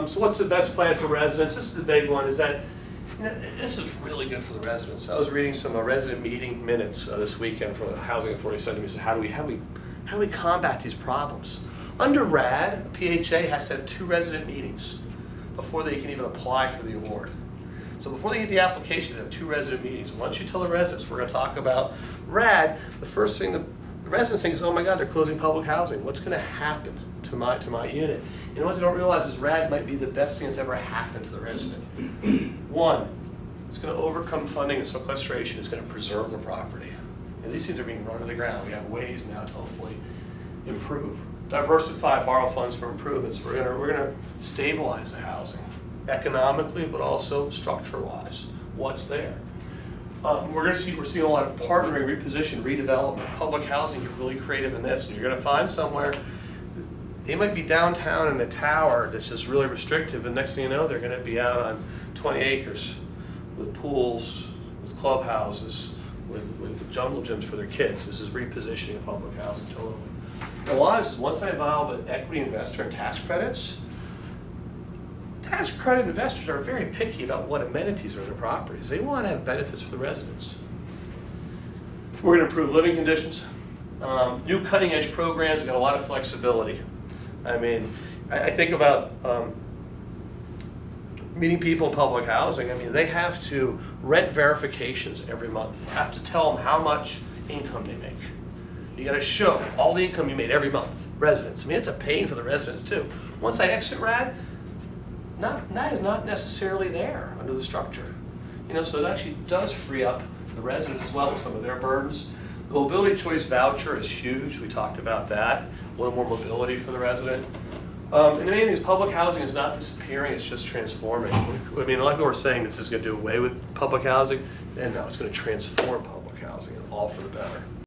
So what's the best plan for residents? This is the big one, is that this is really good for the residents. I was reading some resident meeting minutes this weekend from the Housing Authority sent to me. So how do we combat these problems? Under RAD, a PHA has to have 2 resident meetings before they can even apply for the award. So before they get the application, they have 2 resident meetings. Once you tell the residents, we're going to talk about RAD, the first thing the residents think is, oh my God, they're closing public housing. What's going to happen to my unit? And what they don't realize is RAD might be the best thing that's ever happened to the resident. 1, it's going to overcome funding and sequestration. It's going to preserve the property. And these things are being run to the ground. We have ways now to hopefully improve. Diversify, borrow funds for improvements. We're going to stabilize the housing economically, but also structure-wise. What's there? We're seeing a lot of partnering, reposition, redevelopment. Public housing, you're really creative in this. And you're going to find somewhere, they might be downtown in a tower that's just really restrictive, and next thing you know, they're going to be out on 20 acres with pools, with clubhouses, with jungle gyms for their kids. This is repositioning of public housing totally. A lot of this is once I involve an equity investor in tax credits, tax credit investors are very picky about what amenities are in their properties. They want to have benefits for the residents. We're going to improve living conditions. New cutting edge programs, we've got a lot of flexibility. I mean, I think about meeting people in public housing. I mean, they have to rent verifications every month, have to tell them how much income they make. You got to show all the income you made every month, residents. I mean, it's a pain for the residents too. Once I exit RAD, that is not necessarily there under the structure. So it actually does free up the resident as well with some of their burdens. The mobility choice voucher is huge. We talked about that. A little more mobility for the resident. And the main thing is public housing is not disappearing, it's just transforming. I mean, a lot of people are saying it's just going to do away with public housing, and no, it's going to transform public housing, and all for the better.